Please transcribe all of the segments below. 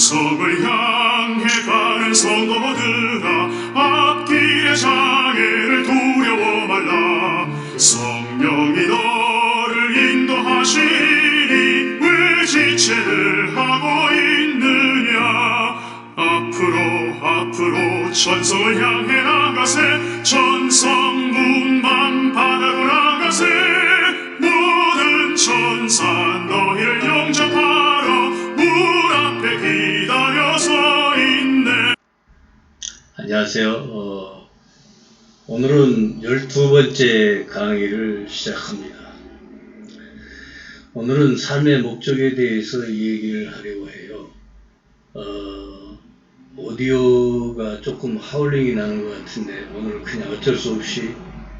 천성을 향해 가는 성도들아, 앞길의 장애를 두려워 말라. 성령이 너를 인도하시니 왜 지체를 하고 있느냐. 앞으로 천성을 향해 나가세. 천성문만 바라고 나가세. 모든 천사 너희를 영접하러 문 앞에 기다려 서 있네. 안녕하세요. 오늘은 12번째 강의를 시작합니다. 오늘은 삶의 목적에 대해서 얘기를 하려고 해요. 오디오가 조금 하울링이 나는 것 같은데 오늘 그냥 어쩔 수 없이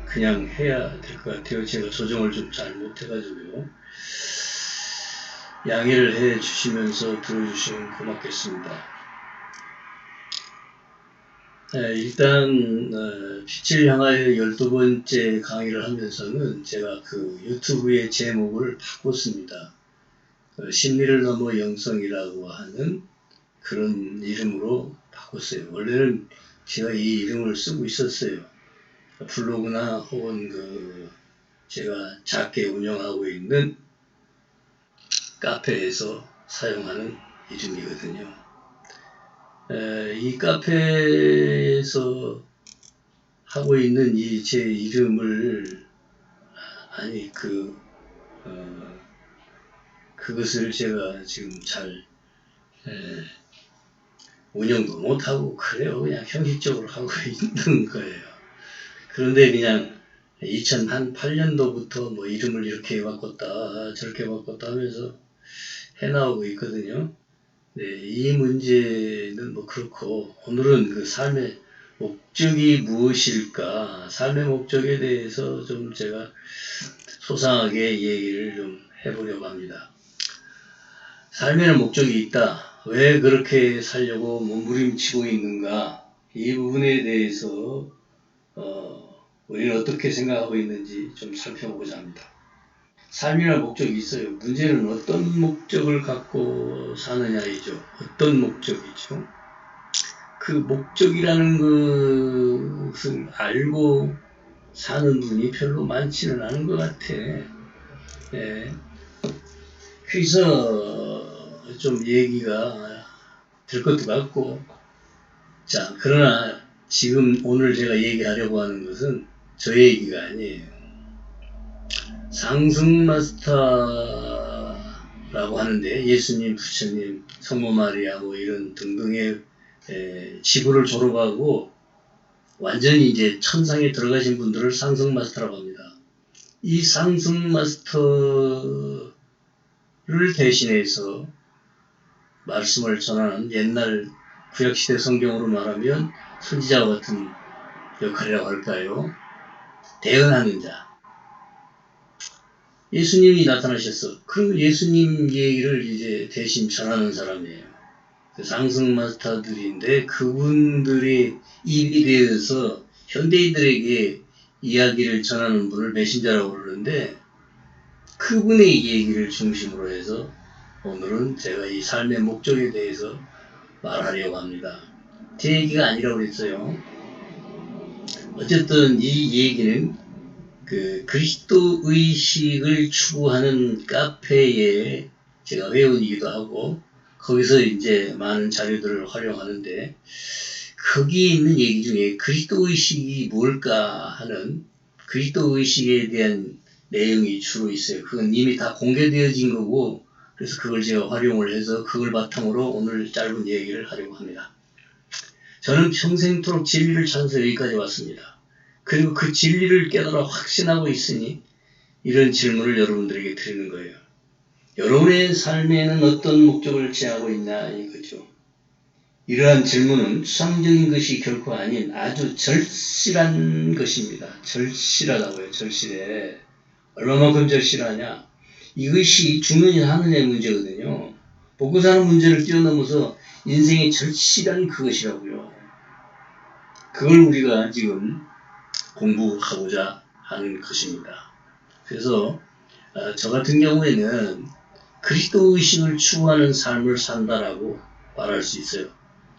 그냥 해야 될 것 같아요. 제가 조정을 좀 잘 못해가지고요. 양해를 해 주시면서 들어주시면 고맙겠습니다. 일단 빛을 향하여 12번째 강의를 하면서는 제가 그 유튜브의 제목을 바꿨습니다. 심리를 넘어 영성이라고 하는 그런 이름으로 바꿨어요. 원래는 제가 이 이름을 쓰고 있었어요. 블로그나 혹은 제가 작게 운영하고 있는 카페에서 사용하는 이름이거든요. 이 카페에서 하고 있는 이 제 이름을 그것을 제가 지금 잘 운영도 못하고 그래요. 그냥 형식적으로 하고 있는 거예요. 그런데 그냥 2008년도부터 뭐 이름을 이렇게 바꿨다 저렇게 바꿨다 하면서 해나오고 있거든요. 네, 이 문제는 뭐 그렇고, 오늘은 그 삶의 목적이 무엇일까, 삶의 목적에 대해서 좀 제가 소상하게 얘기를 좀 해보려고 합니다. 삶에는 목적이 있다. 왜 그렇게 살려고 몸부림치고 있는가, 이 부분에 대해서 우리는 어떻게 생각하고 있는지 좀 살펴보고자 합니다. 삶이란 목적이 있어요. 문제는 어떤 목적을 갖고 사느냐이죠. 어떤 목적이죠. 그 목적이라는 것을 알고 사는 분이 별로 많지는 않은 것 같아. 그래서 좀 얘기가 될 것도 같고, 자, 그러나 지금 오늘 제가 얘기하려고 하는 것은 저 얘기가 아니에요. 상승마스터라고 하는데, 예수님, 부처님, 성모 마리아 뭐 이런 등등의 지부를 졸업하고 완전히 이제 천상에 들어가신 분들을 상승마스터라고 합니다. 이 상승마스터를 대신해서 말씀을 전하는, 옛날 구약시대 성경으로 말하면 선지자와 같은 역할이라고 할까요? 대언하는 자. 예수님이 나타나셨어. 그럼 예수님 얘기를 이제 대신 전하는 사람이에요. 상승마스터들인데 그분들이 입이 되어서 현대인들에게 이야기를 전하는 분을 메신저라고 그러는데, 그분의 얘기를 중심으로 해서 오늘은 제가 이 삶의 목적에 대해서 말하려고 합니다. 제 얘기가 아니라고 그랬어요. 어쨌든 이 얘기는 그 그리스도 의식을 추구하는 카페에 제가 회원이기도 하고, 거기서 이제 많은 자료들을 활용하는데, 거기에 있는 얘기 중에 그리스도 의식이 뭘까 하는 그리스도 의식에 대한 내용이 주로 있어요. 그건 이미 다 공개되어진 거고, 그래서 그걸 제가 활용을 해서 그걸 바탕으로 오늘 짧은 얘기를 하려고 합니다. 저는 평생토록 진리를 찾아서 여기까지 왔습니다. 그리고 그 진리를 깨달아 확신하고 있으니 이런 질문을 여러분들에게 드리는 거예요. 여러분의 삶에는 어떤 목적을 지향하고 있냐 이거죠. 이러한 질문은 추상적인 것이 결코 아닌 아주 절실한 것입니다. 절실하다고요. 절실해. 얼마만큼 절실하냐. 이것이 죽느냐 하느냐의 문제거든요. 먹고 사는 문제를 뛰어넘어서 인생의 절실한 그것이라고요. 그걸 우리가 지금 공부하고자 하는 것입니다. 그래서 저 같은 경우에는 그리스도 의식을 추구하는 삶을 산다라고 말할 수 있어요.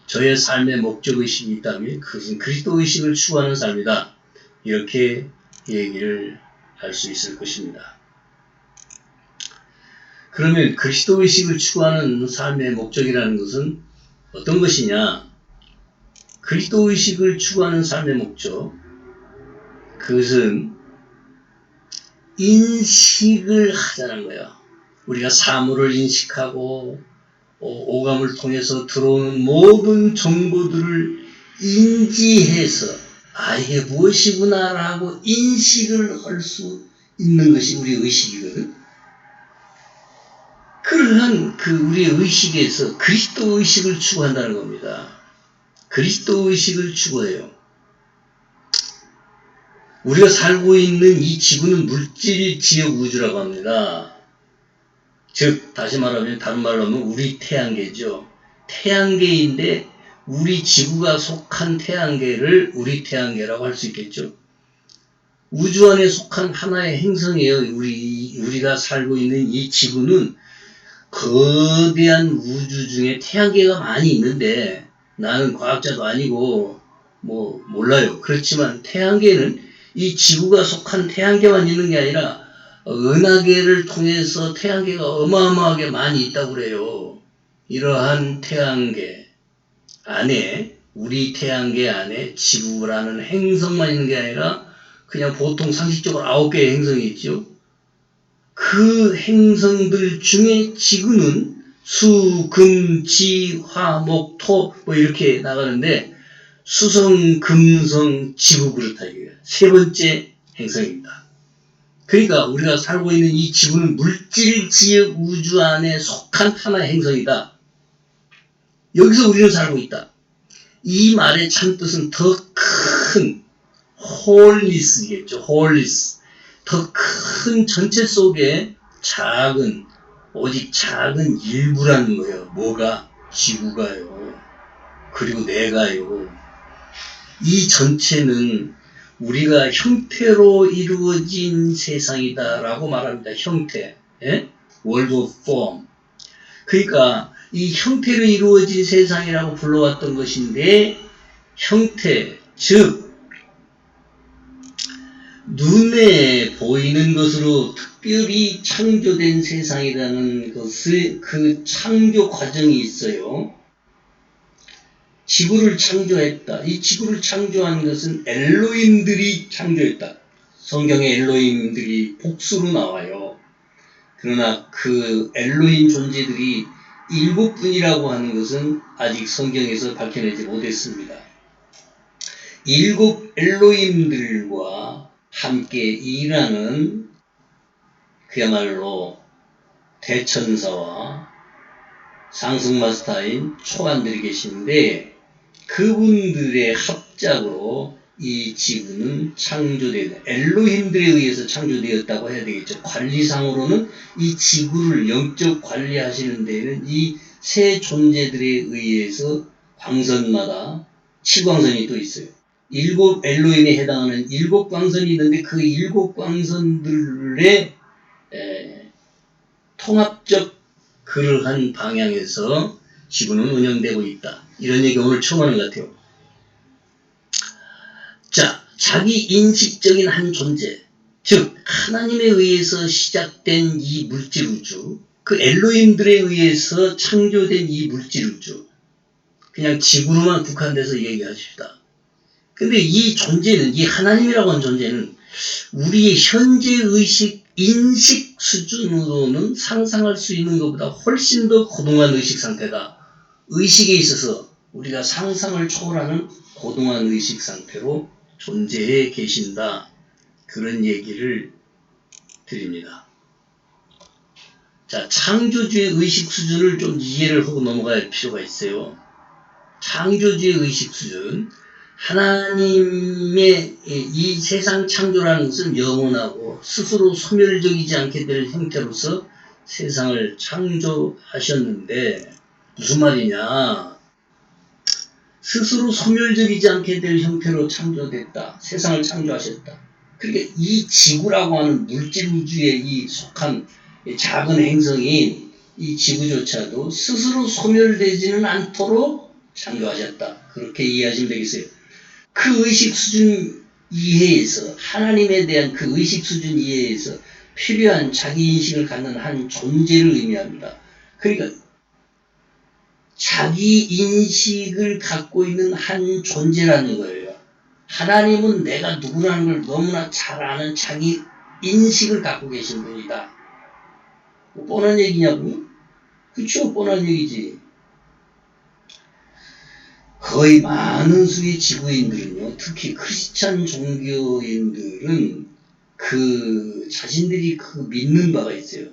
저의 삶의 목적의식이 있다면 그것은 그리스도의식을 추구하는 삶이다. 이렇게 얘기를 할 수 있을 것입니다. 그러면 그리스도의식을 추구하는 삶의 목적이라는 것은 어떤 것이냐? 그리스도의식을 추구하는 삶의 목적, 그것은 인식을 하자는 거예요. 우리가 사물을 인식하고 오감을 통해서 들어오는 모든 정보들을 인지해서 이게 무엇이구나 라고 인식을 할 수 있는 것이 우리의 의식이거든. 그러한 우리의 의식에서 그리스도 의식을 추구한다는 겁니다. 그리스도 의식을 추구해요. 우리가 살고 있는 이 지구는 물질 지역 우주라고 합니다. 즉 다시 말하면 다른 말로 하면 우리 태양계죠. 태양계인데 우리 지구가 속한 태양계를 우리 태양계라고 할 수 있겠죠. 우주 안에 속한 하나의 행성이에요. 우리가 살고 있는 이 지구는 거대한 우주 중에 태양계가 많이 있는데 나는 과학자도 아니고 몰라요. 그렇지만 태양계는 이 지구가 속한 태양계만 있는 게 아니라 은하계를 통해서 태양계가 어마어마하게 많이 있다고 그래요. 이러한 태양계 안에 우리 태양계 안에 지구라는 행성만 있는 게 아니라 그냥 보통 상식적으로 9개의 행성이 있죠. 그 행성들 중에 지구는 수, 금, 지, 화, 목, 토 이렇게 나가는데 수성, 금성, 지구 그렇다 이거예요. 세 번째 행성입니다. 그러니까 우리가 살고 있는 이 지구는 물질 지역 우주 안에 속한 하나의 행성이다. 여기서 우리는 살고 있다. 이 말의 참뜻은 더 큰 홀리스겠죠. 홀리스. 더 큰 전체 속에 오직 작은 일부라는 거예요. 뭐가? 지구가요. 그리고 내가요. 이 전체는 우리가 형태로 이루어진 세상이다라고 말합니다. 형태. World of Form. 그러니까 이 형태로 이루어진 세상이라고 불러왔던 것인데 형태, 즉 눈에 보이는 것으로 특별히 창조된 세상이라는 것의 그 창조 과정이 있어요. 지구를 창조했다. 이 지구를 창조한 것은 엘로힘들이 창조했다. 성경에 엘로힘들이 복수로 나와요. 그러나 그 엘로힘 존재들이 7분이라고 하는 것은 아직 성경에서 밝혀내지 못했습니다. 7 엘로힘들과 함께 일하는 그야말로 대천사와 상승마스터인 초안들이 계신데 그분들의 합작으로 이 지구는 창조되었다. 엘로힘들에 의해서 창조되었다고 해야 되겠죠. 관리상으로는 이 지구를 영적 관리하시는 데에는 이 세 존재들에 의해서 광선마다 치광선이 또 있어요. 7 엘로힘에 해당하는 7 광선이 있는데 그 7 광선들의 통합적 그러한 방향에서 지구는 운영되고 있다. 이런 얘기 오늘 처음 하는 것 같아요. 자, 자기 인식적인 한 존재, 즉 하나님에 의해서 시작된 이 물질 우주, 그 엘로힘들에 의해서 창조된 이 물질 우주, 그냥 지구로만 국한돼서 얘기하십시다. 근데 이 존재는, 이 하나님이라고 하는 존재는 우리의 현재 의식, 인식 수준으로는 상상할 수 있는 것보다 훨씬 더 고동한 의식 상태다. 의식에 있어서 우리가 상상을 초월하는 고동한 의식 상태로 존재해 계신다. 그런 얘기를 드립니다. 자, 창조주의 의식 수준을 좀 이해를 하고 넘어갈 필요가 있어요. 창조주의 의식 수준. 하나님의 이 세상 창조라는 것은 영원하고 스스로 소멸적이지 않게 될 형태로서 세상을 창조하셨는데 무슨 말이냐? 스스로 소멸적이지 않게 될 형태로 창조됐다. 세상을 창조하셨다. 그러니까 이 지구라고 하는 물질 우주에 이 속한 작은 행성이 이 지구조차도 스스로 소멸되지는 않도록 창조하셨다. 그렇게 이해하시면 되겠어요. 그 의식 수준 이해에서, 하나님에 대한 그 의식 수준 이해에서 필요한 자기인식을 갖는 한 존재를 의미합니다. 그러니까 자기인식을 갖고 있는 한 존재라는 거예요. 하나님은 내가 누구라는 걸 너무나 잘 아는 자기인식을 갖고 계신 분이다. 뭐 뻔한 얘기냐고? 그쵸, 뻔한 얘기지. 거의 많은 수의 지구인들은요, 특히 크리스찬 종교인들은 자신들이 믿는 바가 있어요.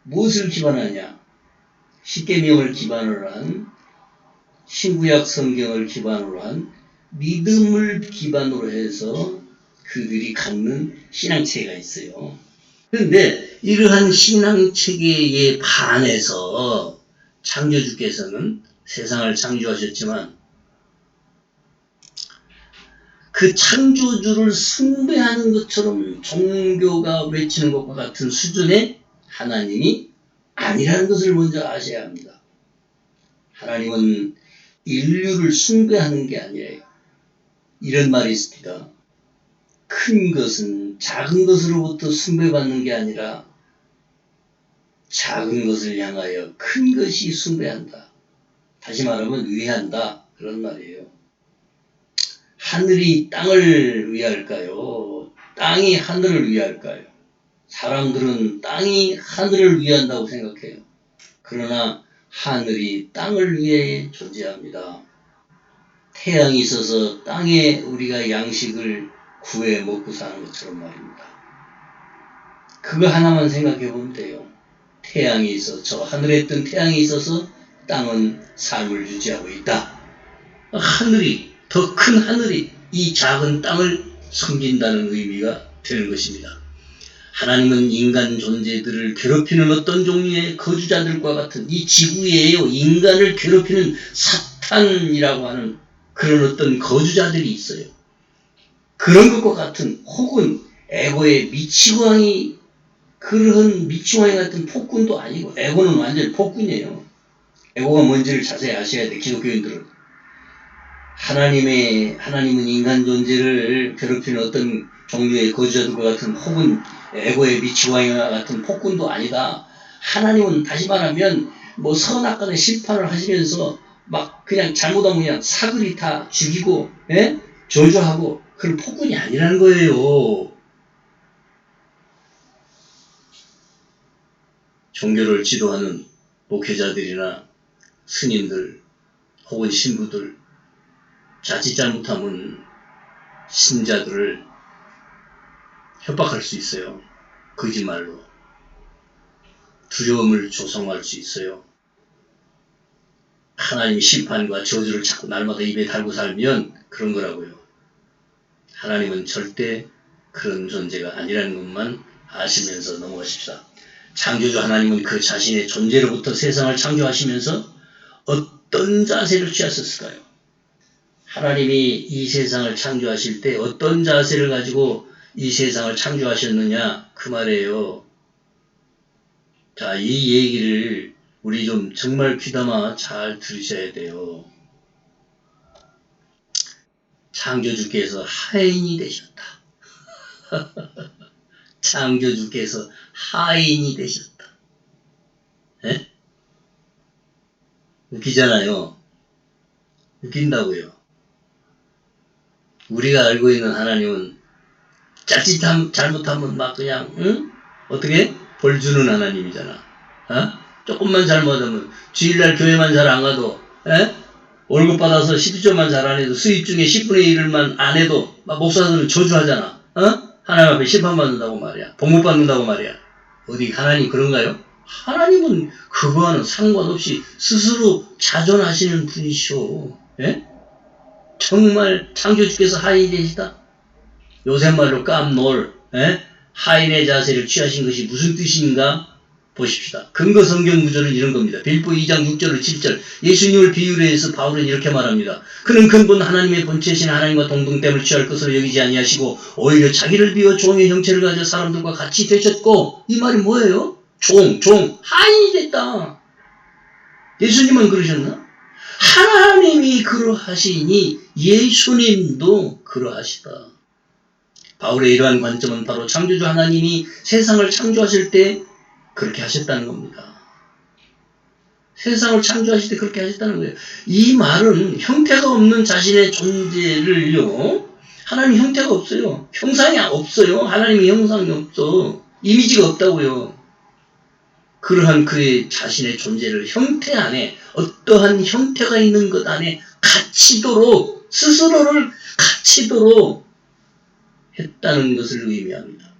무엇을 기반하냐? 십계명을 기반으로 한, 신구약 성경을 기반으로 한 믿음을 기반으로 해서 그들이 갖는 신앙체계가 있어요. 그런데 이러한 신앙체계에 반해서 창조주께서는 세상을 창조하셨지만 그 창조주를 숭배하는 것처럼 종교가 외치는 것과 같은 수준의 하나님이 아니라는 것을 먼저 아셔야 합니다. 하나님은 인류를 숭배하는 게 아니에요. 이런 말이 있습니다. 큰 것은 작은 것으로부터 숭배받는 게 아니라 작은 것을 향하여 큰 것이 숭배한다. 다시 말하면 위한다. 그런 말이에요. 하늘이 땅을 위할까요? 땅이 하늘을 위할까요? 사람들은 땅이 하늘을 위한다고 생각해요. 그러나 하늘이 땅을 위해 존재합니다. 태양이 있어서 땅에 우리가 양식을 구해 먹고 사는 것처럼 말입니다. 그거 하나만 생각해 보면 돼요. 태양이 있어, 저 하늘에 뜬 태양이 있어서 땅은 삶을 유지하고 있다. 하늘이, 더 큰 하늘이 이 작은 땅을 섬긴다는 의미가 되는 것입니다. 하나님은 인간 존재들을 괴롭히는 어떤 종류의 거주자들과 같은 이 지구에요, 인간을 괴롭히는 사탄이라고 하는 그런 어떤 거주자들이 있어요. 그런 것과 같은, 혹은 에고의 미치광이, 그런 미치광이 같은 폭군도 아니고, 에고는 완전히 폭군이에요. 에고가 뭔지를 자세히 아셔야 돼, 기독교인들은. 하나님은 인간 존재를 괴롭히는 어떤 종류의 거주자들과 같은, 혹은 에고의 미치광이와 같은 폭군도 아니다. 하나님은 다시 말하면 선악간의 심판을 하시면서 막 그냥 잘못하면 그냥 사그리 다 죽이고, 저주하고 그런 폭군이 아니라는 거예요. 종교를 지도하는 목회자들이나 스님들 혹은 신부들, 자칫 잘못하면 신자들을 협박할 수 있어요. 거짓말로. 두려움을 조성할 수 있어요. 하나님의 심판과 저주를 자꾸 날마다 입에 달고 살면 그런 거라고요. 하나님은 절대 그런 존재가 아니라는 것만 아시면서 넘어가십시다. 창조주 하나님은 그 자신의 존재로부터 세상을 창조하시면서 어떤 자세를 취하셨을까요? 하나님이 이 세상을 창조하실 때 어떤 자세를 가지고 이 세상을 창조하셨느냐, 그 말이에요. 자, 이 얘기를 우리 좀 정말 귀담아 잘 들으셔야 돼요. 창조주께서 하인이 되셨다. 창조주께서 하인이 되셨다. 에? 웃기잖아요. 웃긴다고요. 우리가 알고 있는 하나님은 자칫 잘못하면 막 그냥 어떻게? 벌 주는 하나님이잖아. 조금만 잘못하면 주일날 교회만 잘 안 가도 월급 받아서 12조만 잘 안 해도 수입 중에 10분의 1만 안 해도 막 목사들은 저주하잖아. 하나님 앞에 심판받는다고 말이야. 복못 받는다고 말이야. 어디 하나님 그런가요? 하나님은 그거와는 상관없이 스스로 자존하시는 분이시오. 정말 창조주께서 하인이 되시다. 요새 말로 깜놀, 하인의 자세를 취하신 것이 무슨 뜻인가 보십시다. 근거 성경 구절은 이런 겁니다. 빌보 2장 6절 7절 예수님을 비유로 해서 바울은 이렇게 말합니다. 그는 근본 하나님의 본체이신 하나님과 동등됨을 취할 것으로 여기지 아니하시고 오히려 자기를 비워 종의 형체를 가져 사람들과 같이 되셨고, 이 말이 뭐예요? 하인이 됐다. 예수님은 그러셨나? 하나님이 그러하시니 예수님도 그러하시다. 바울의 이러한 관점은 바로 창조주 하나님이 세상을 창조하실 때 그렇게 하셨다는 겁니다. 세상을 창조하실 때 그렇게 하셨다는 거예요. 이 말은 형태가 없는 자신의 존재를요, 하나님 형태가 없어요. 형상이 없어요. 하나님이 형상이 없어. 이미지가 없다고요. 그러한 그의 자신의 존재를 형태 안에, 어떠한 형태가 있는 것 안에 갇히도록, 스스로를 갇히도록 했다는 것을 의미합니다.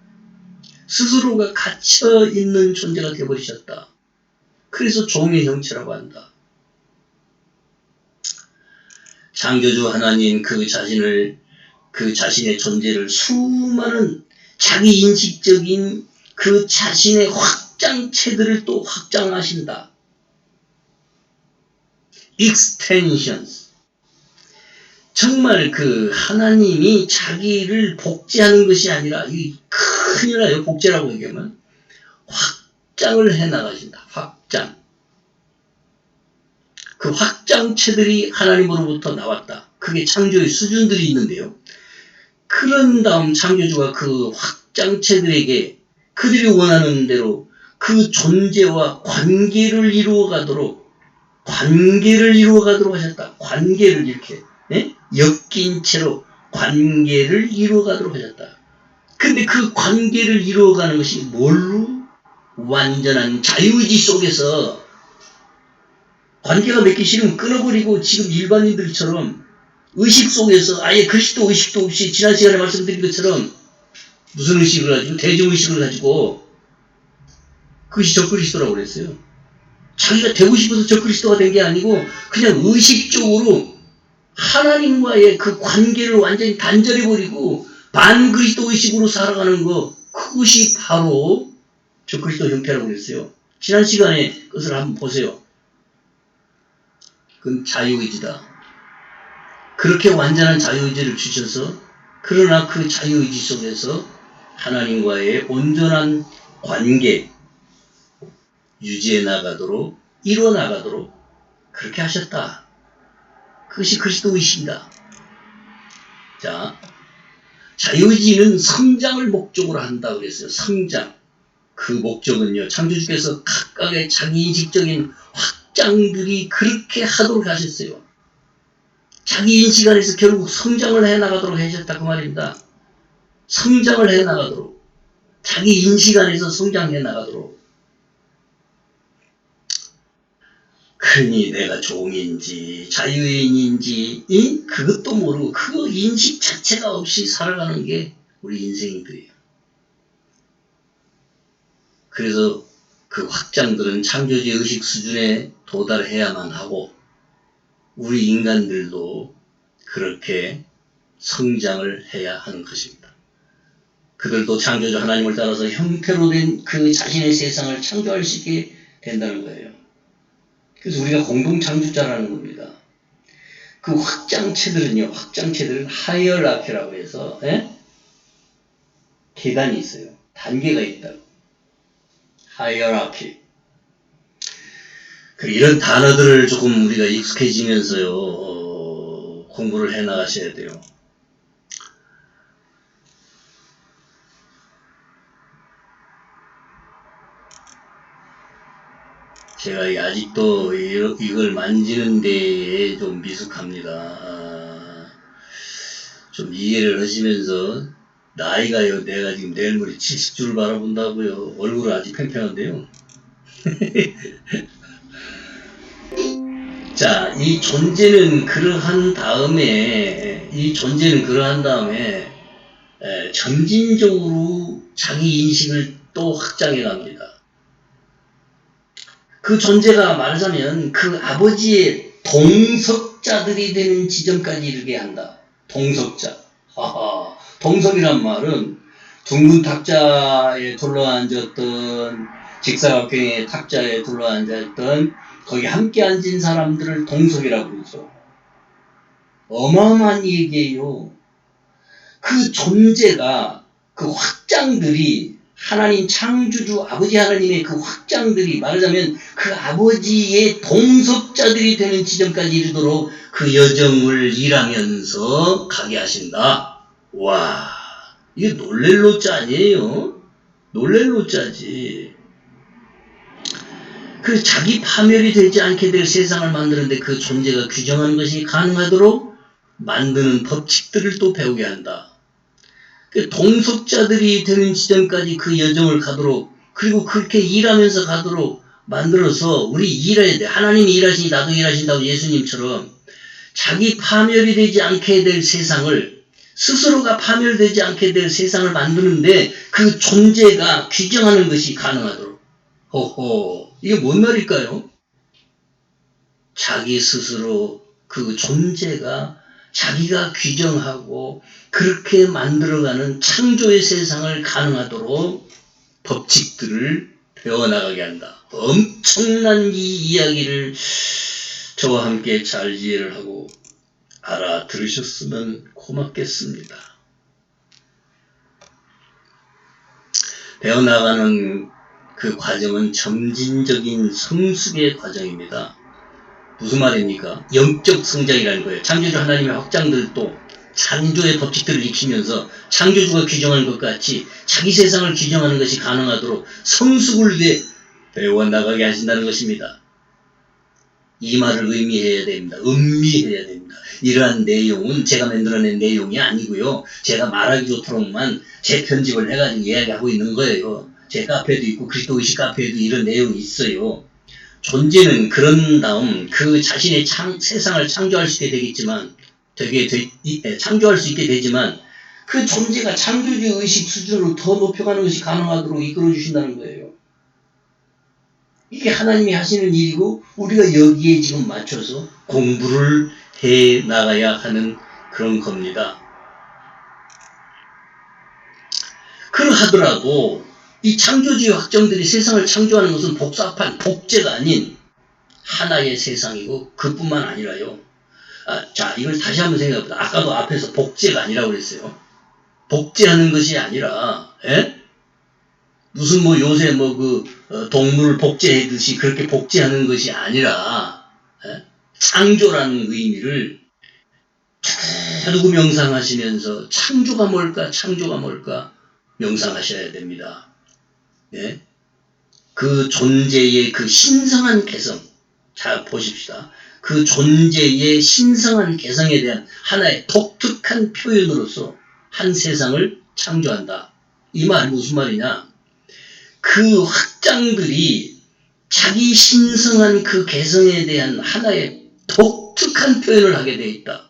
스스로가 갇혀 있는 존재가 되어버리셨다. 그래서 종의 형체라고 한다. 창조주 하나님 그 자신의 존재를 수많은 자기 인식적인 그 자신의 확장체들을 또 확장하신다. extensions. 정말 그 하나님이 자기를 복제하는 것이 아니라, 이 큰일 나요. 복제라고 얘기하면. 확장을 해 나가신다. 확장. 그 확장체들이 하나님으로부터 나왔다. 그게 창조의 수준들이 있는데요. 그런 다음 창조주가 그 확장체들에게 그들이 원하는 대로 그 존재와 관계를 이루어가도록 하셨다. 관계를 이렇게 엮인 채로 관계를 이루어가도록 하셨다. 근데 그 관계를 이루어가는 것이 뭘로? 완전한 자유의지 속에서. 관계가 맺기 싫으면 끊어버리고 지금 일반인들처럼 의식 속에서 아예 그리스도 의식도 없이 지난 시간에 말씀드린 것처럼 무슨 의식을 가지고? 대중의식을 가지고 그것이 적그리스도라고 그랬어요. 자기가 되고 싶어서 적그리스도가 된 게 아니고 그냥 의식적으로 하나님과의 그 관계를 완전히 단절해버리고 반그리스도 의식으로 살아가는 것, 그것이 바로 적그리스도 형태라고 그랬어요. 지난 시간에 그것을 한번 보세요. 그건 자유의지다. 그렇게 완전한 자유의지를 주셔서, 그러나 그 자유의지 속에서 하나님과의 온전한 관계 유지해 나가도록, 이루어 나가도록 그렇게 하셨다. 그것이 그리스도 의식이다. 자, 자유의지는 성장을 목적으로 한다 그랬어요. 성장. 그 목적은요, 창조주께서 각각의 자기 인식적인 확장들이 그렇게 하도록 하셨어요. 자기 인식 안에서 결국 성장을 해 나가도록 하셨다 그 말입니다. 성장을 해 나가도록, 자기 인식 안에서 성장해 나가도록. 그러니 내가 종인지 자유인인지 그것도 모르고 그 인식 자체가 없이 살아가는 게 우리 인생이고요. 그래서 그 확장들은 창조주의 의식 수준에 도달해야만 하고, 우리 인간들도 그렇게 성장을 해야 하는 것입니다. 그들도 창조주 하나님을 따라서 형태로 된 그 자신의 세상을 창조할 수 있게 된다는 거예요. 그래서 우리가 공동 창조자라는 겁니다. 그 확장체들은 하이어라키라고 해서 계단이 있어요. 단계가 있다고. 하이어라키. 이런 단어들을 조금 우리가 익숙해지면서요, 공부를 해 나가셔야 돼요. 제가 아직도 이걸 만지는 데에 좀 미숙합니다. 좀 이해를 하시면서, 나이가요, 내가 지금 내일 모레 70줄 바라본다고요. 얼굴은 아직 팽팽한데요. 자, 이 존재는 그러한 다음에 점진적으로 자기 인식을 또 확장해 갑니다. 그 존재가 말하자면 그 아버지의 동석자들이 되는 지점까지 이르게 한다. 동석자. 동석이란 말은 둥근 탁자에 둘러앉았던, 직사각형의 탁자에 둘러앉았던 거기 함께 앉은 사람들을 동석이라고 그러죠. 어마어마한 얘기예요. 그 존재가, 그 확장들이 하나님 창조주 아버지 하나님의 그 확장들이 말하자면 그 아버지의 동석자들이 되는 지점까지 이르도록 그 여정을 일하면서 가게 하신다. 와, 이게 놀랄 노자 아니에요? 놀랄 노자지. 그 자기 파멸이 되지 않게 될 세상을 만드는데 그 존재가 규정하는 것이 가능하도록 만드는 법칙들을 또 배우게 한다. 그 동석자들이 되는 지점까지 그 여정을 가도록, 그리고 그렇게 일하면서 가도록 만들어서 우리 일해야 돼. 하나님이 일하시니 나도 일하신다고 예수님처럼 자기 파멸이 되지 않게 될 세상을, 스스로가 파멸되지 않게 될 세상을 만드는데 그 존재가 규정하는 것이 가능하도록. 호호, 이게 뭔 말일까요? 자기 스스로 그 존재가 자기가 규정하고 그렇게 만들어가는 창조의 세상을 가능하도록 법칙들을 배워나가게 한다. 엄청난 이 이야기를 저와 함께 잘 이해를 하고 알아들으셨으면 고맙겠습니다. 배워나가는 그 과정은 점진적인 성숙의 과정입니다. 무슨 말입니까? 영적 성장이라는 거예요. 창조주 하나님의 확장들도 창조의 법칙들을 익히면서 창조주가 규정하는 것 같이 자기 세상을 규정하는 것이 가능하도록 성숙을 위해 배워나가게 하신다는 것입니다. 이 말을 의미해야 됩니다. 음미해야 됩니다. 이러한 내용은 제가 만들어낸 내용이 아니고요. 제가 말하기 좋도록만 재편집을 해가지고 이야기하고 있는 거예요. 제 카페도 있고 그리스도의식 카페에도 이런 내용이 있어요. 존재는 그런 다음 그 자신의 세상을 창조할 수 있게 되겠지만, 창조할 수 있게 되지만 그 존재가 창조주의 의식 수준으로 더 높여가는 것이 가능하도록 이끌어 주신다는 거예요. 이게 하나님이 하시는 일이고 우리가 여기에 지금 맞춰서 공부를 해 나가야 하는 그런 겁니다. 그러하더라도 이 창조주의 확정들이 세상을 창조하는 것은 복잡한 복제가 아닌 하나의 세상이고 그뿐만 아니라요. 자, 이걸 다시 한번 생각해보자. 아까도 앞에서 복제가 아니라고 그랬어요. 복제하는 것이 아니라, 무슨 요새 동물 복제하듯이 그렇게 복제하는 것이 아니라, 창조라는 의미를 두고 명상하시면서 창조가 뭘까 명상하셔야 됩니다. 그 존재의 그 신성한 개성, 자 보십시다. 그 존재의 신성한 개성에 대한 하나의 독특한 표현으로서 한 세상을 창조한다. 이 말이 무슨 말이냐? 그 확장들이 자기 신성한 그 개성에 대한 하나의 독특한 표현을 하게 되어 있다.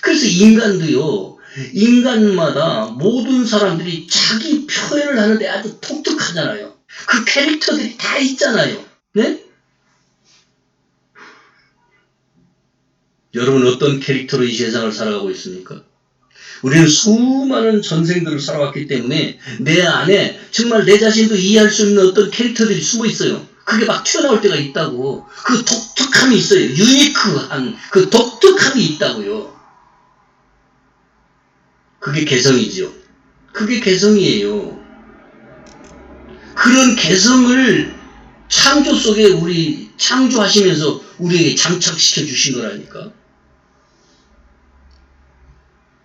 그래서 인간도요, 인간마다 모든 사람들이 자기 표현을 하는데 아주 독특하잖아요. 그 캐릭터들이 다 있잖아요. 네? 여러분 어떤 캐릭터로 이 세상을 살아가고 있습니까? 우리는 수많은 전생들을 살아왔기 때문에 내 안에 정말 내 자신도 이해할 수 없는 어떤 캐릭터들이 숨어 있어요. 그게 막 튀어나올 때가 있다고. 그 독특함이 있어요. 유니크한 그 독특함이 있다고요. 그게 개성이죠. 그게 개성이에요. 그런 개성을 창조 속에 우리 창조하시면서 우리에게 장착시켜 주신 거라니까.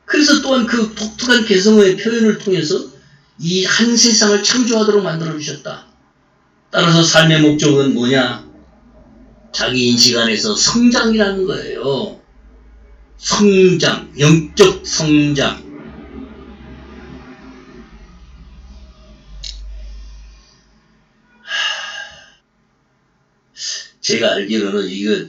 그래서 또한 그 독특한 개성의 표현을 통해서 이 한 세상을 창조하도록 만들어 주셨다. 따라서 삶의 목적은 뭐냐? 자기 인식 안에서 성장이라는 거예요. 성장, 영적 성장. 제가 알기로는 이거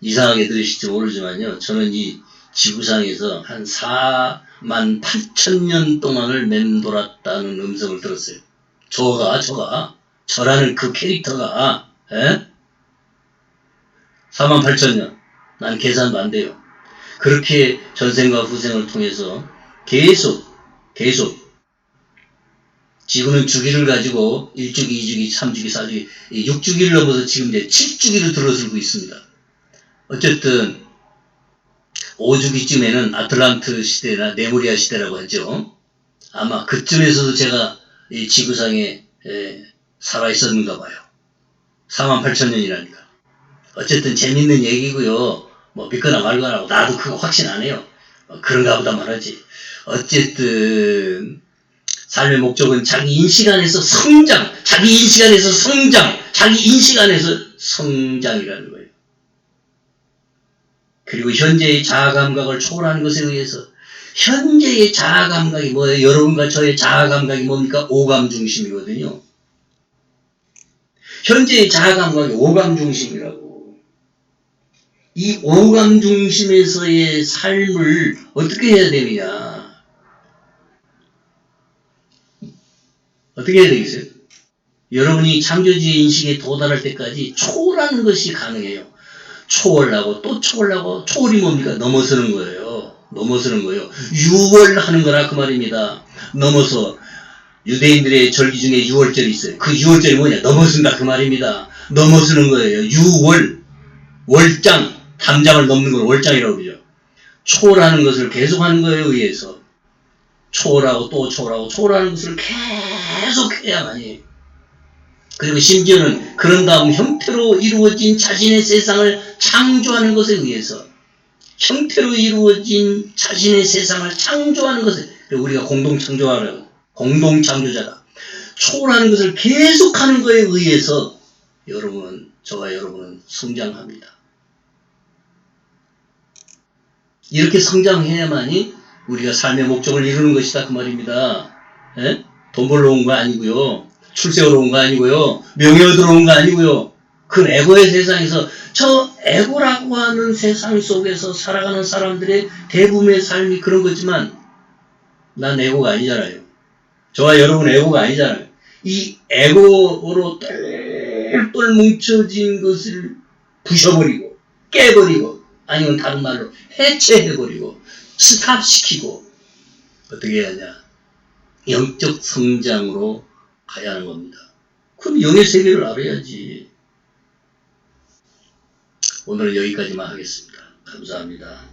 이상하게 들으실지 모르지만요. 저는 이 지구상에서 한 48,000년 동안을 맴돌았다는 음성을 들었어요. 저라는 그 캐릭터가, 48,000년. 난 계산도 안 돼요. 그렇게 전생과 후생을 통해서 계속 지구는 주기를 가지고 1주기, 2주기, 3주기, 4주기, 6주기를 넘어서 지금 이제 7주기로 들어서고 있습니다. 어쨌든 5주기쯤에는 아틀란트 시대나 네모리아 시대라고 하죠. 아마 그쯤에서도 제가 이 지구상에 살아있었는가 봐요. 48,000년이라니까. 어쨌든 재밌는 얘기고요. 뭐 믿거나 말거나 나도 그거 확신 안 해요. 그런가 보다 말하지. 어쨌든 삶의 목적은 자기 인식 안에서 성장, 자기 인식 안에서 성장, 자기 인식 안에서 성장이라는 거예요. 그리고 현재의 자아감각을 초월하는 것에 의해서 현재의 자아감각이 뭐예요? 여러분과 저의 자아감각이 뭡니까? 오감중심이거든요. 현재의 자아감각이 오감중심이라고. 이 오감중심에서의 삶을 어떻게 해야 되느냐? 어떻게 해야 되겠어요? 여러분이 창조주의 인식에 도달할 때까지 초월하는 것이 가능해요. 초월하고 또 초월하고, 초월이 뭡니까? 넘어서는 거예요. 넘어서는 거예요. 유월하는 거라 그 말입니다. 넘어서. 유대인들의 절기 중에 유월절이 있어요. 그 유월절이 뭐냐? 넘어선다 그 말입니다. 넘어서는 거예요. 유월, 월장, 담장을 넘는 걸 월장이라고 그러죠. 초월하는 것을 계속하는 거에 의해서 초월하고 또 초월하고 초월하는 것을 계속해야만이. 그리고 심지어는 그런 다음 형태로 이루어진 자신의 세상을 창조하는 것에 의해서, 형태로 이루어진 자신의 세상을 창조하는 것에, 우리가 공동창조자다. 초월하는 것을 계속하는 것에 의해서 저와 여러분은 성장합니다. 이렇게 성장해야만이 우리가 삶의 목적을 이루는 것이다 그 말입니다. 에? 돈 벌러 온 거 아니고요. 출세하러 온 거 아니고요. 명예 얻으러 온 거 아니고요. 그 에고의 세상에서, 저 에고라고 하는 세상 속에서 살아가는 사람들의 대부분의 삶이 그런 거지만 난 에고가 아니잖아요. 저와 여러분 에고가 아니잖아요. 이 에고로 똘똘 뭉쳐진 것을 부셔버리고 깨버리고, 아니면 다른 말로 해체해버리고 스탑시키고 어떻게 해야 하냐? 영적 성장으로 가야 하는 겁니다. 그럼 영의 세계를 알아야지. 오늘은 여기까지만 하겠습니다. 감사합니다.